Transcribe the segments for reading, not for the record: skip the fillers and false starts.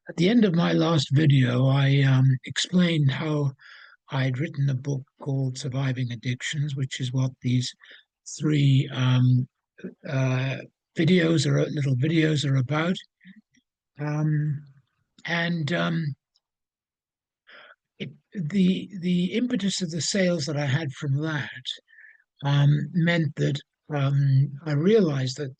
At the end of my last video, I explained how I'd written a book called Surviving Addictions, which is what these three uh, little videos are about. Um, and the impetus of the sales that I had from that meant that I realized that,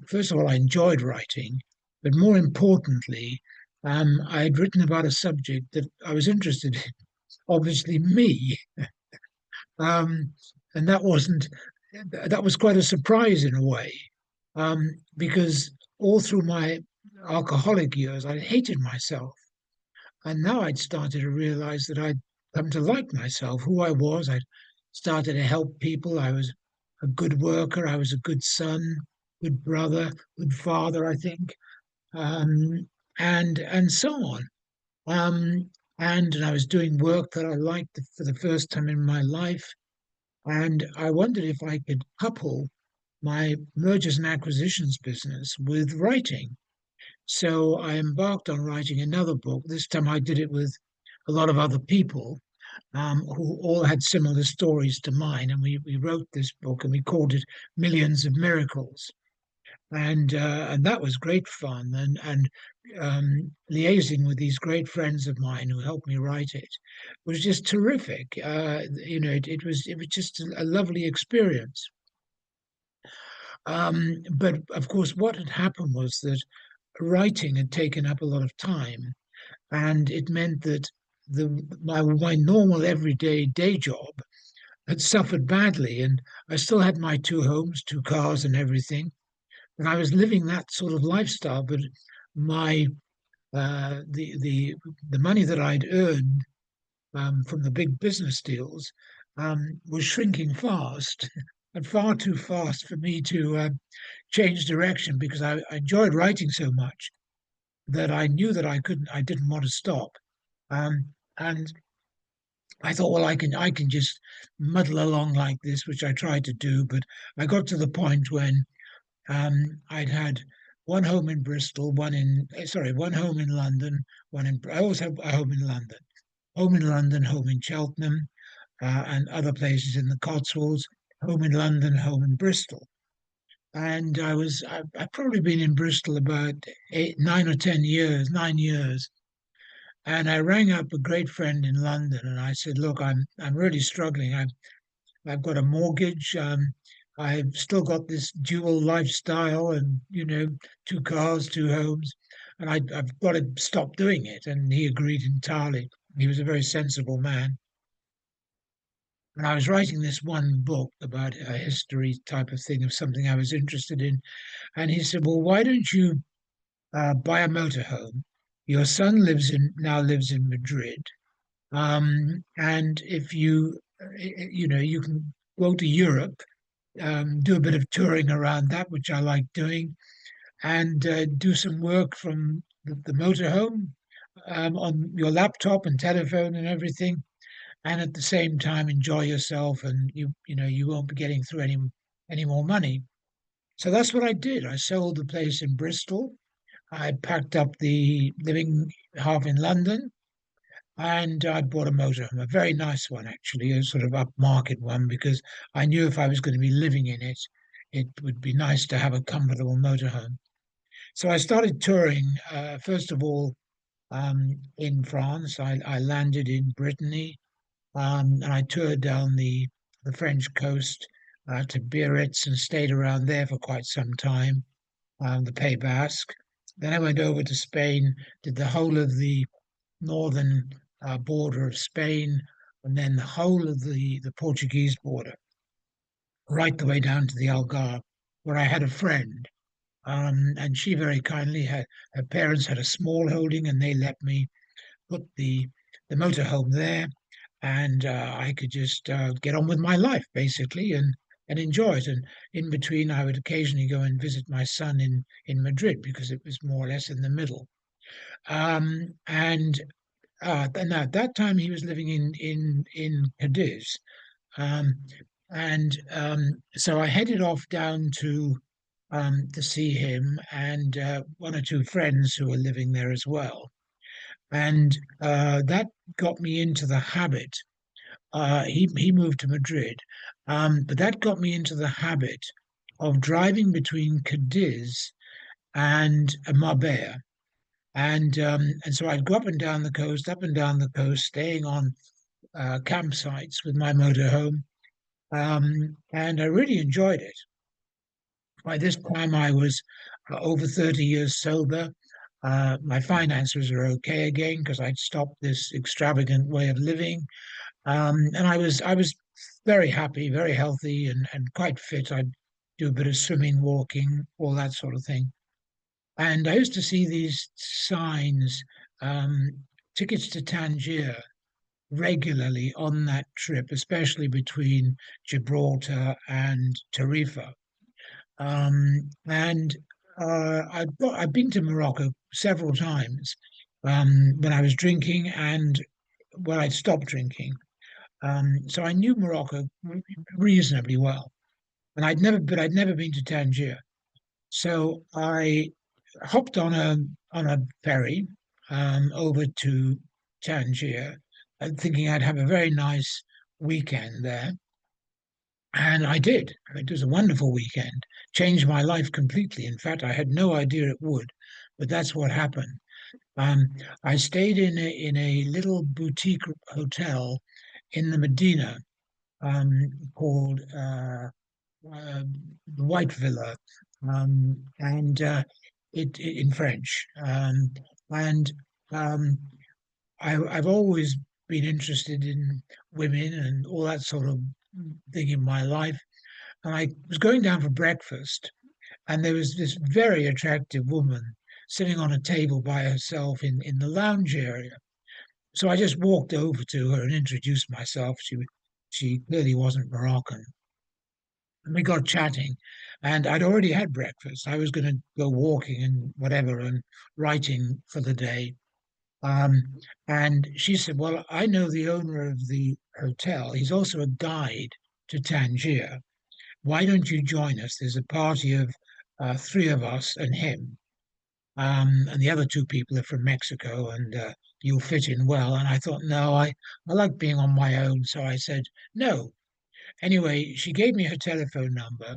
first of all, I enjoyed writing, but more importantly, I had written about a subject that I was interested in, obviously me. Um, and that was quite a surprise in a way, because all through my alcoholic years, I hated myself. And now I'd started to realize that I'd come to like myself, who I was. I'd started to help people. I was a good worker. I was a good son, good brother, good father, I think, and so on. Um, and I was doing work that I liked for the first time in my life. And I wondered if I could couple my mergers and acquisitions business with writing. So I embarked on writing another book. This time I did it with a lot of other people who all had similar stories to mine. And we wrote this book and we called it Millions of Miracles. And that was great fun. And liaising with these great friends of mine who helped me write it was just terrific. It was just a lovely experience. But of course, what had happened was that writing had taken up a lot of time, and it meant that my normal everyday day job had suffered badly, and I still had my two homes, two cars, and everything, and I was living that sort of lifestyle. But my the money that I'd earned from the big business deals was shrinking fast, and far too fast for me to change direction because I enjoyed writing so much that I knew that I didn't want to stop. And I thought, well, I can just muddle along like this, which I tried to do, but I got to the point when I'd had one home in Bristol, one home in London, I always have a home in London, home in Cheltenham, and other places in the Cotswolds, home in London, home in Bristol. And I've probably been in Bristol about 9 or 10 years, 9 years. And I rang up a great friend in London and I said, look, I'm really struggling. I've got a mortgage. I've still got this dual lifestyle and, two cars, two homes, and I've got to stop doing it. And he agreed entirely. He was a very sensible man. And I was writing this one book about a history type of thing of something I was interested in. And he said, well, why don't you buy a motorhome? Your son now lives in Madrid. And if you can go to Europe, do a bit of touring around that, which I like doing, and do some work from the motorhome on your laptop and telephone and everything, and at the same time enjoy yourself, and you won't be getting through any more money. So that's what I did. I sold the place in Bristol. I packed up the living half in London and I bought a motorhome, a very nice one actually, a sort of upmarket one, because I knew if I was going to be living in it, it would be nice to have a comfortable motorhome. So I started touring, first of all, in France. I landed in Brittany, and I toured down the French coast to Biarritz and stayed around there for quite some time, the Pays Basque. Then I went over to Spain, did the whole of the northern border of Spain, and then the whole of the Portuguese border, right the way down to the Algarve, where I had a friend. And she very kindly her parents had a small holding, and they let me put the motorhome there, and I could just get on with my life basically, and enjoy it. And in between, I would occasionally go and visit my son in Madrid because it was more or less in the middle. And and at that time, he was living in Cadiz, um, and so I headed off down to see him and one or two friends who were living there as well. and that got me into the habit. He moved to Madrid, but that got me into the habit of driving between Cadiz and Marbella. And so I'd go up and down the coast, staying on campsites with my motorhome, and I really enjoyed it. By this time, I was over 30 years sober. My finances were okay again because I'd stopped this extravagant way of living, and I was very happy, very healthy, and quite fit. I'd do a bit of swimming, walking, all that sort of thing. And I used to see these signs, um, tickets to Tangier regularly on that trip, especially between Gibraltar and Tarifa. And I've been to Morocco several times when I was drinking and when I'd stopped drinking. So I knew Morocco reasonably well, and I'd never been to Tangier. So I hopped on a ferry over to Tangier, thinking I'd have a very nice weekend there. And I did. It was a wonderful weekend. Changed my life completely. In fact, I had no idea it would, but that's what happened. Um, I stayed in a little boutique hotel in the Medina called uh, the White Villa, and it in French. And um, I've always been interested in women and all that sort of thing in my life. And I was going down for breakfast, and there was this very attractive woman sitting on a table by herself in the lounge area. So I just walked over to her and introduced myself. She clearly wasn't Moroccan. And we got chatting, and I'd already had breakfast. I was going to go walking and whatever and writing for the day. Um, and she said, "Well, I know the owner of the hotel. He's also a guide to Tangier. Why don't you join us? There's a party of three of us and him, and the other two people are from Mexico, and you'll fit in well." And I thought, no, I like being on my own, so I said no. Anyway, she gave me her telephone number,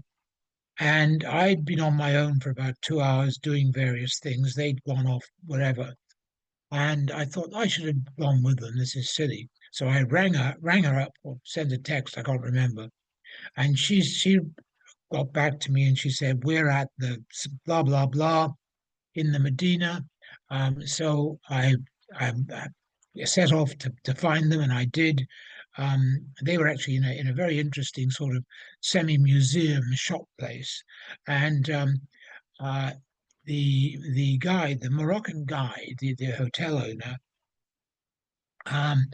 and I'd been on my own for about 2 hours doing various things. They'd gone off wherever, and I thought I should have gone with them. This is silly. So I rang her up or sent a text. I can't remember. And she got back to me and she said, "We're at the blah blah blah in the Medina." So I set off to find them, and I did. They were actually in a very interesting sort of semi-museum shop place, and uh, the guide, the Moroccan guide, the hotel owner, um,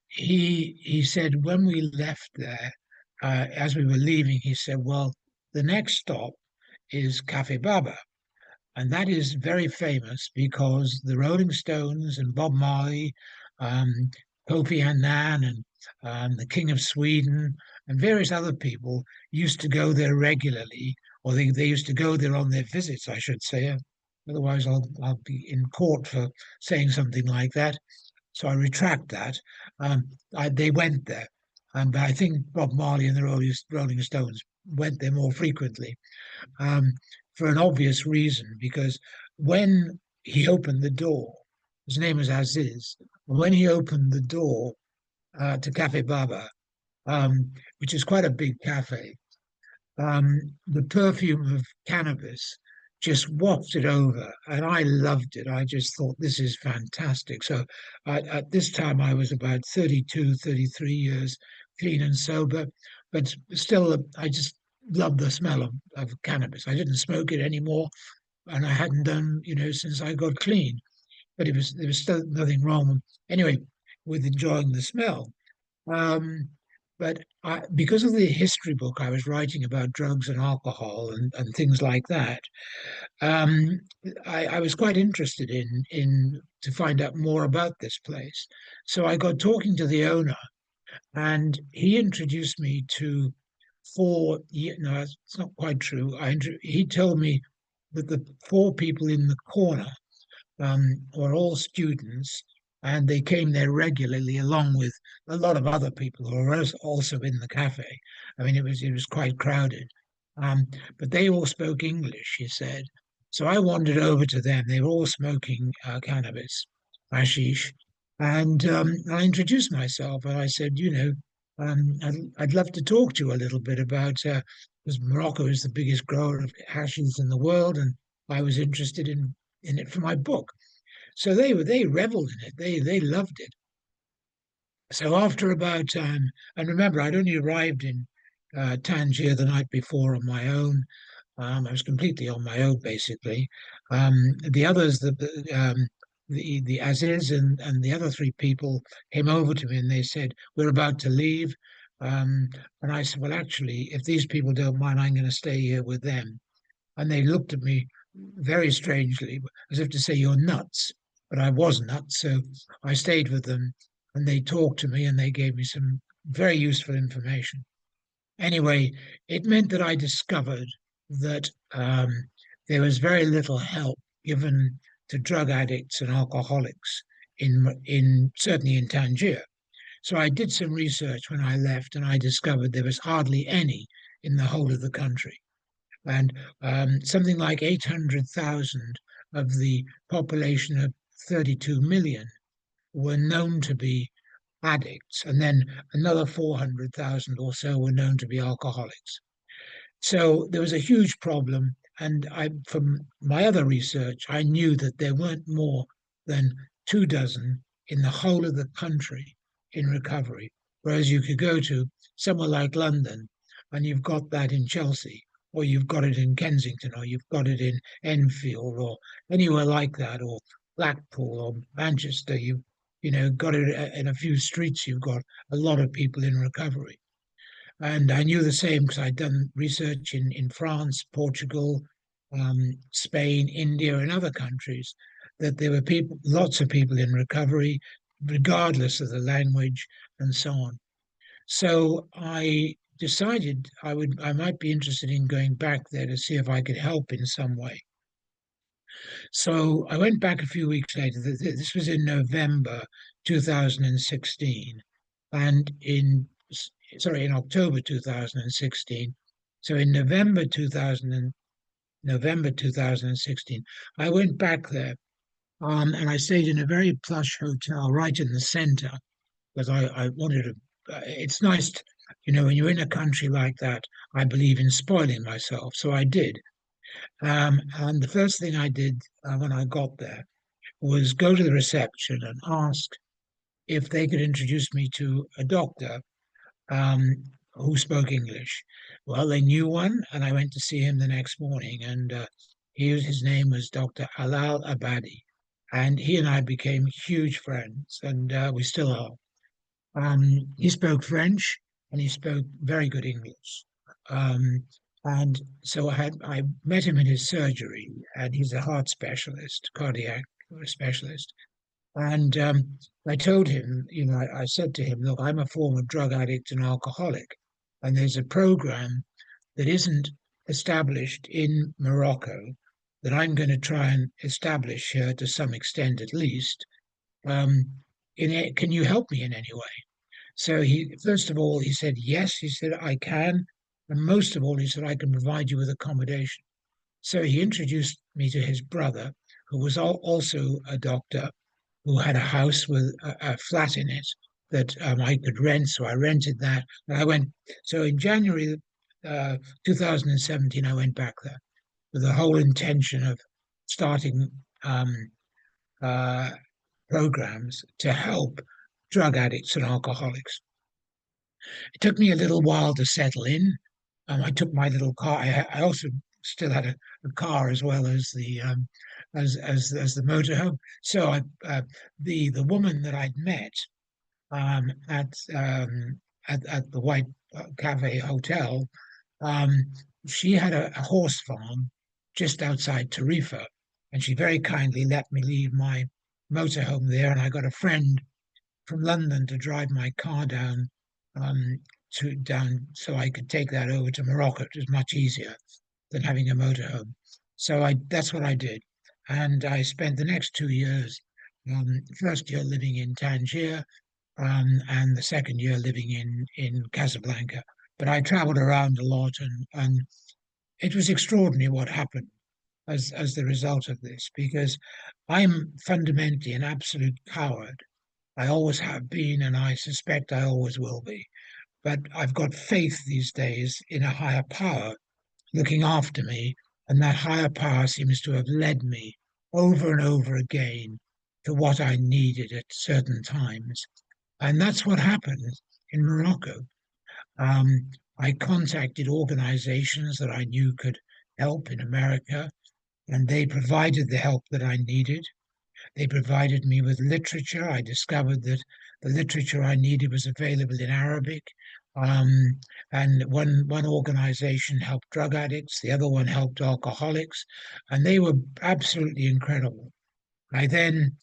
he said when we left there, as we were leaving, he said, "Well, the next stop is Cafe Baba." And that is very famous because the Rolling Stones and Bob Marley, um, Kofi Annan, and the King of Sweden, and various other people used to go there regularly, or they used to go there on their visits, I should say. Otherwise, I'll be in court for saying something like that. So I retract that. They went there, but I think Bob Marley and the Rolling Stones went there more frequently um, for an obvious reason, because when he opened the door, his name was Aziz, when he opened the door to Cafe Baba, which is quite a big cafe, the perfume of cannabis just wafted over, and I loved it. I just thought this is fantastic. So at this time, I was about 32, 33 years clean and sober, but still, I just loved the smell of cannabis. I didn't smoke it anymore, and I hadn't done, since I got clean. But there was still nothing wrong, anyway, with enjoying the smell. Um, but because of the history book I was writing about drugs and alcohol and things like that, um, I was quite interested in to find out more about this place. So I got talking to the owner, and he introduced me to four. No, it's not quite true. He told me that the four people in the corner were all students, and they came there regularly along with a lot of other people who were also in the cafe. I mean, it was quite crowded, um, but they all spoke English, he said. So I wandered over to them. They were all smoking cannabis, hashish, and I introduced myself and I said, I'd love to talk to you a little bit about because Morocco is the biggest grower of hashish in the world, and I was interested in it for my book. So they reveled in it. They loved it. So after about and remember, I'd only arrived in Tangier the night before on my own. I was completely on my own, basically. The others, the Aziz and the other three people came over to me and they said, "We're about to leave." And I said, "Well, actually, if these people don't mind, I'm going to stay here with them." And they looked at me very strangely, as if to say, "You're nuts." But I was nuts, so I stayed with them, and they talked to me and they gave me some very useful information. Anyway, it meant that I discovered that there was very little help given to drug addicts and alcoholics in certainly in Tangier. So I did some research when I left, and I discovered there was hardly any in the whole of the country, and something like 800,000 of the population of 32 million were known to be addicts, and then another 400,000 or so were known to be alcoholics. So there was a huge problem. And from my other research, I knew that there weren't more than 2 dozen in the whole of the country in recovery. Whereas you could go to somewhere like London and you've got that in Chelsea, or you've got it in Kensington, or you've got it in Enfield, or anywhere like that, or Blackpool or Manchester. You got it in a few streets. You've got a lot of people in recovery. And I knew the same because I'd done research in France, Portugal, Spain, India, and other countries, that there were people, lots of people in recovery, regardless of the language and so on. So I decided I might be interested in going back there to see if I could help in some way. So I went back a few weeks later. This was in November 2016, and in October 2016. So in November 2016, I went back there, and I stayed in a very plush hotel right in the center because I wanted to. It's nice, when you're in a country like that. I believe in spoiling myself, so I did. And the first thing I did when I got there was go to the reception and ask if they could introduce me to a doctor um, who spoke English. Well, they knew one, and I went to see him the next morning, and his name was Dr. Alal Abadi, and he and I became huge friends, and we still are. He spoke French, and he spoke very good English. Um, and so I met him in his surgery, and he's a heart specialist, cardiac specialist. And I told him, I said to him, look, I'm a former drug addict and alcoholic, and there's a program that isn't established in Morocco that I'm going to try and establish here to some extent at least. Can you help me in any way? So first of all, he said, yes, he said, I can. And most of all, he said, I can provide you with accommodation. So he introduced me to his brother, who was also a doctor, who had a house with a flat in it that I could rent. So I rented that. And I went. So in January 2017, I went back there with the whole intention of starting uh, programs to help drug addicts and alcoholics. It took me a little while to settle in. I took my little car. I also still had a car as well as the as the motorhome. So the woman that I'd met um, at, um, at the White Cafe Hotel, um, she had a horse farm just outside Tarifa, and she very kindly let me leave my motorhome there. And I got a friend from London to drive my car um, down so I could take that over to Morocco. It was much easier than having a motorhome. So I that's what I did, and I spent the next 2 years First year living in Tangier, and the second year living in Casablanca. But I traveled around a lot, and it was extraordinary what happened as the result of this, because I'm fundamentally an absolute coward. I always have been, and I suspect I always will be. But I've got faith these days in a higher power looking after me, and that higher power seems to have led me over and over again to what I needed at certain times. And that's what happened in Morocco. I contacted organizations that I knew could help in America, and they provided the help that I needed. They provided me with literature. I discovered that the literature I needed was available in Arabic. Um, and one organization helped drug addicts, the other one helped alcoholics, and they were absolutely incredible. I then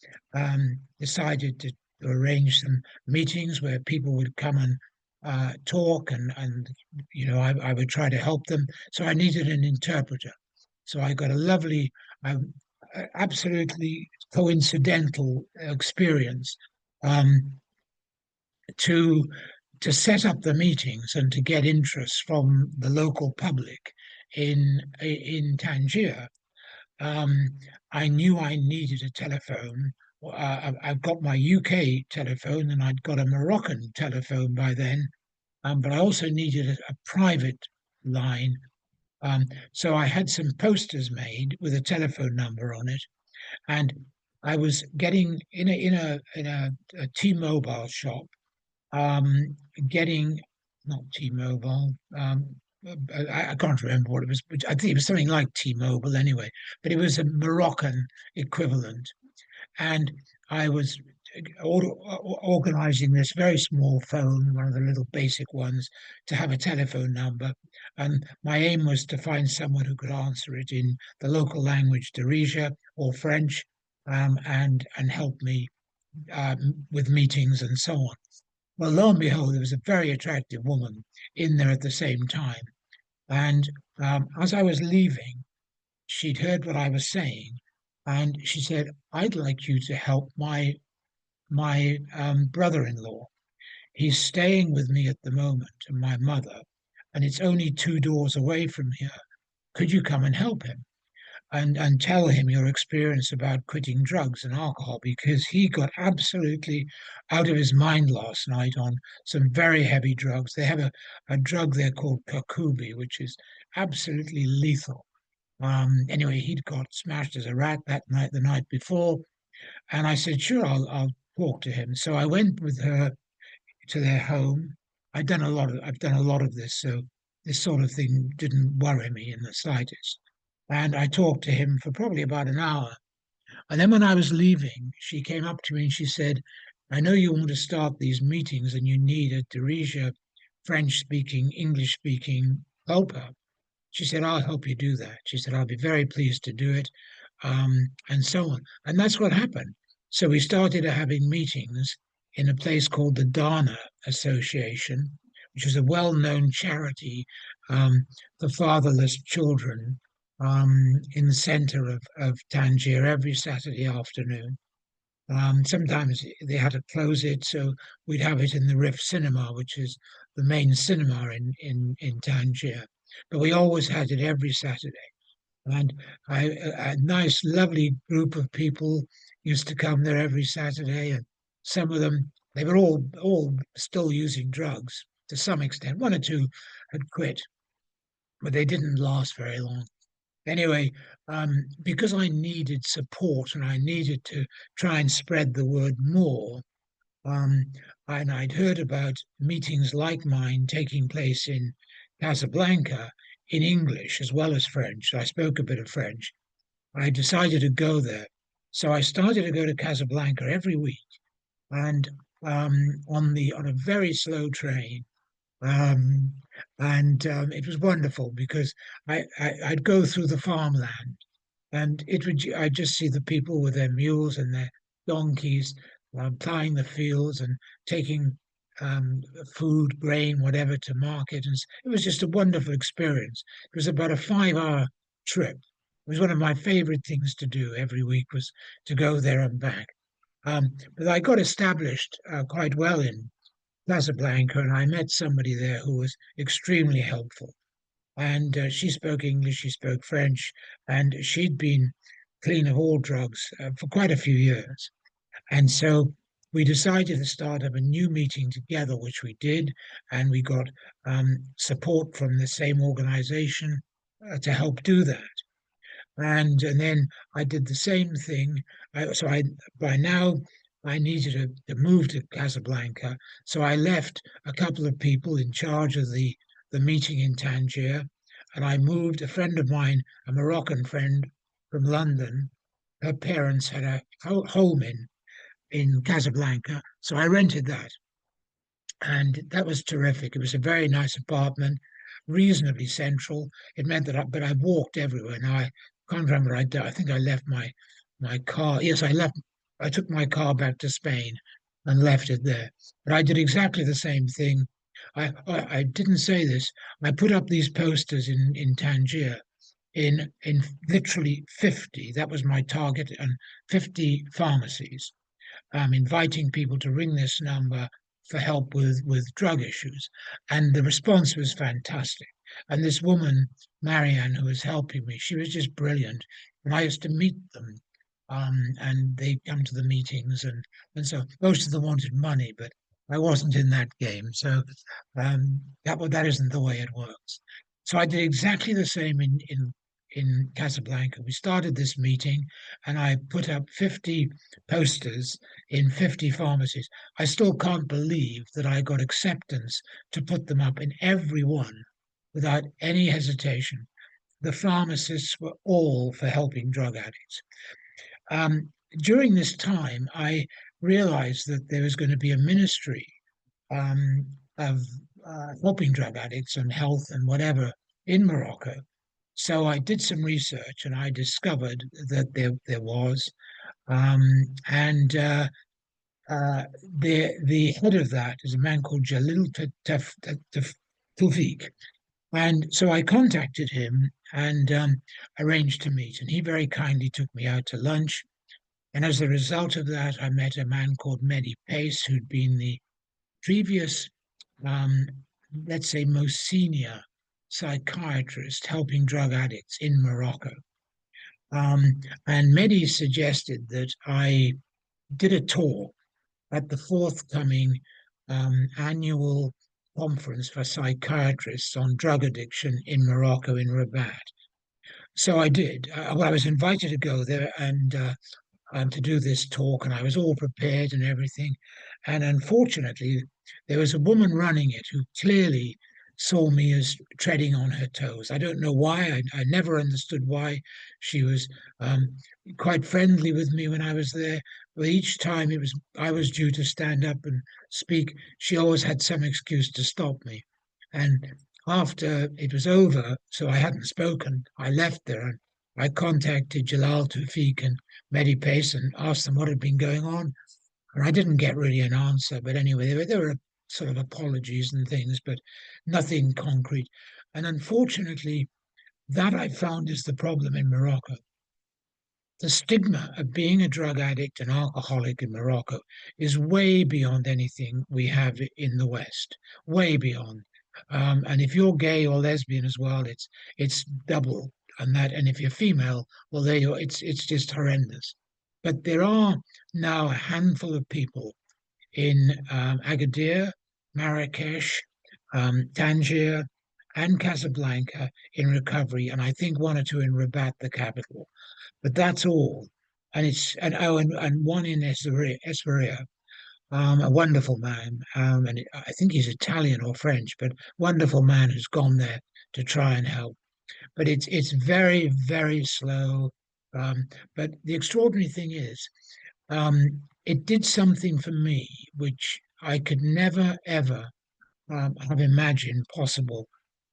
decided to arrange some meetings where people would come and talk, and I would try to help them. So I needed an interpreter. So I got a lovely, um, absolutely coincidental experience um, to to set up the meetings and to get interest from the local public in Tangier. um, I knew I needed a telephone. I've got my UK telephone and I'd got a Moroccan telephone by then, but I also needed a private line. Um, so I had some posters made with a telephone number on it, and I was getting in a T-Mobile shop, um, getting not T-Mobile. I can't remember what it was, but I think it was something like T-Mobile anyway. But it was a Moroccan equivalent, and I was organizing this very small phone, one of the little basic ones, to have a telephone number. And my aim was to find someone who could answer it in the local language, Darija or French, and help me with meetings and so on. Well, lo and behold, there was a very attractive woman in there at the same time. And as I was leaving, she'd heard what I was saying, and she said, "I'd like you to help my brother-in-law. He's staying with me at the moment, and my mother, and it's only two doors away from here. Could you come and help him?" And tell him your experience about quitting drugs and alcohol, because he got absolutely out of his mind last night on some very heavy drugs. They have a drug there called Kakubi, which is absolutely lethal. Anyway, he'd got smashed as a rat that night, the night before, and I said, "Sure, I'll talk to him." So I went with her to their home. I've done a lot of this, so this sort of thing didn't worry me in the slightest. And I talked to him for probably about an hour. And then when I was leaving, she came up to me and she said, "I know you want to start these meetings and you need a Darija French speaking, English speaking helper." She said, "I'll help you do that." She said, "I'll be very pleased to do it," and so on. And that's what happened. So we started having meetings in a place called the Dana Association, which is a well-known charity for fatherless children in the center of Tangier every Saturday afternoon. Sometimes they had to close it, so we'd have it in the Riff Cinema, which is the main cinema in Tangier. But we always had it every Saturday. And a nice, lovely group of people used to come there every Saturday, and some of them they were all still using drugs to some extent. One or two had quit, but they didn't last very long. Anyway, because I needed support and I needed to try and spread the word more, um, and I'd heard about meetings like mine taking place in Casablanca in English as well as French. I spoke a bit of French. I decided to go there. So I started to go to Casablanca every week, and on a very slow train. Um, and it was wonderful because I'd go through the farmland, and I'd just see the people with their mules and their donkeys ploughing the fields and taking food, grain, whatever to market. And it was just a wonderful experience. It was about a 5 hour trip. It was one of my favorite things to do every week was to go there and back. But I got established quite well in Casablanca, and I met somebody there who was extremely helpful. And she spoke English, she spoke French, and she'd been clean of all drugs for quite a few years. And so we decided to start up a new meeting together, which we did, and we got support from the same organization to help do that. And then I did the same thing. So by now I needed to move to Casablanca, so I left a couple of people in charge of the meeting in Tangier, and I moved a friend of mine, a Moroccan friend from London. Her parents had a home in Casablanca, so I rented that, and that was terrific. It was a very nice apartment, reasonably central. It meant that but I walked everywhere. Now I can't remember. I think I left my car. Yes, I left. I took my car back to Spain and left it there. But I did exactly the same thing. I didn't say this. I put up these posters in Tangier in literally 50. That was my target, and 50 pharmacies, inviting people to ring this number for help with drug issues. And the response was fantastic. And this woman, Marianne, who was helping me, she was just brilliant. And I used to meet them, and they'd come to the meetings, and so most of them wanted money, but I wasn't in that game. So that isn't the way it works. So I did exactly the same in Casablanca. We started this meeting, and I put up 50 posters in 50 pharmacies. I still can't believe that I got acceptance to put them up in every one without any hesitation. The pharmacists were all for helping drug addicts. During this time, I realized that there was going to be a ministry of helping drug addicts and health and whatever in Morocco. So I did some research and I discovered that there was. And The head of that is a man called Jalil Tawfiq. And so I contacted him and arranged to meet. And he very kindly took me out to lunch. And as a result of that, I met a man called Mehdi Pace, who'd been the previous, um, let's say, most senior psychiatrist helping drug addicts in Morocco. And Mehdi suggested that I did a talk at the forthcoming annual conference for psychiatrists on drug addiction in Morocco, in Rabat. So I did. Well, I was invited to go there and to do this talk, and I was all prepared and everything. And unfortunately, there was a woman running it who clearly saw me as treading on her toes. I don't know why. I never understood why. She was quite friendly with me when I was there, but each time I was due to stand up and speak, she always had some excuse to stop me. And after it was over, so I hadn't spoken, I left there and I contacted Jalal Tawfiq and Mehdi Pace and asked them what had been going on. And I didn't get really an answer, but anyway, there were sort of apologies and things, but nothing concrete. And unfortunately, that I found is the problem in Morocco. The stigma of being a drug addict and alcoholic in Morocco is way beyond anything we have in the West, way beyond. And if you're gay or lesbian as well, it's double. And if you're female, well, there you are. It's just horrendous. But there are now a handful of people in Agadir, Marrakesh, Tangier, and Casablanca in recovery, and I think one or two in Rabat, the capital. But that's all. And one in Esveria, a wonderful man, and I think he's Italian or French, but wonderful man who's gone there to try and help. But it's very, very slow. But the extraordinary thing is, it did something for me which I could never ever have imagined possible.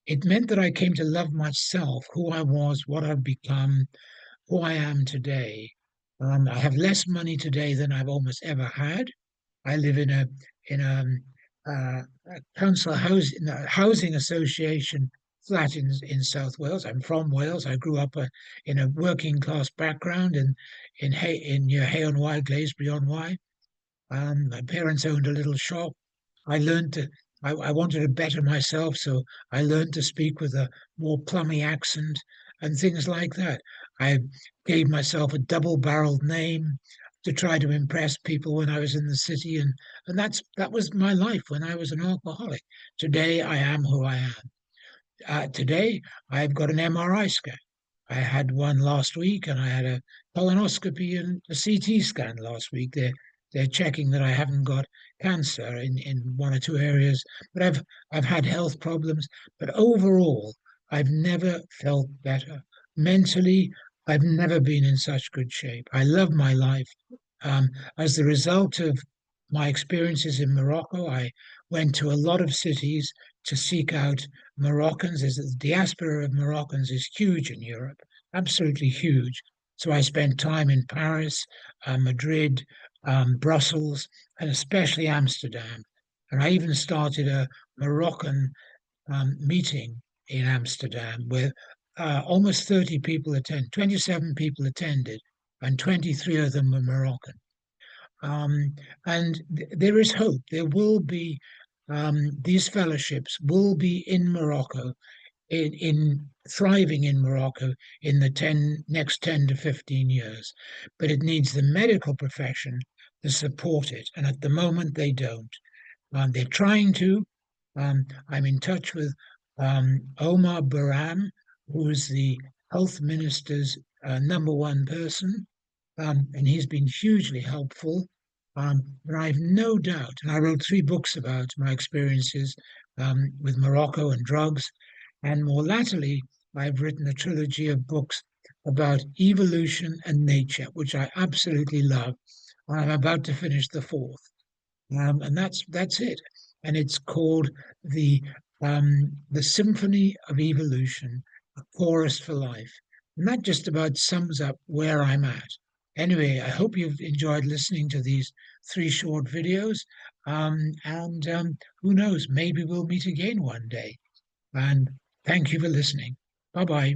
It meant that I came to love myself, who I was, what I've become, who I am today. I have less money today than I've almost ever had. I live in a council house in a housing association flat in South Wales. I'm from Wales. I grew up in a working class background in near Hay on Wye, Glaisbury on Wye. My parents owned a little shop. I learned to, I wanted to better myself, so I learned to speak with a more plummy accent and things like that. I gave myself a double-barreled name to try to impress people when I was in the city, and that was my life when I was an alcoholic. Today I am who I am. Today, I've got an MRI scan. I had one last week, and I had a colonoscopy and a CT scan last week. They're checking that I haven't got cancer in one or two areas, but I've had health problems. But overall, I've never felt better. Mentally, I've never been in such good shape. I love my life. Um, as the result of my experiences in Morocco, I went to a lot of cities to seek out Moroccans. The diaspora of Moroccans is huge in Europe, absolutely huge. So I spent time in Paris, Madrid, Brussels, and especially Amsterdam. And I even started a Moroccan meeting in Amsterdam where almost 30 people attended, 27 people attended, and 23 of them were Moroccan. Um, and there is hope. There will be these fellowships will be in Morocco, in thriving in Morocco in the next 10 to 15 years. But it needs the medical profession to support it. And at the moment, they don't. They're trying to. I'm in touch with Omar Baram, who's the health minister's number one person, and he's been hugely helpful. But I've no doubt, and I wrote three books about my experiences with Morocco and drugs, and more latterly, I've written a trilogy of books about evolution and nature, which I absolutely love. And I'm about to finish the fourth, and that's it. And it's called the Symphony of Evolution, a chorus for life. And that just about sums up where I'm at. Anyway, I hope you've enjoyed listening to these three short videos. And who knows, maybe we'll meet again one day. And thank you for listening. Bye bye.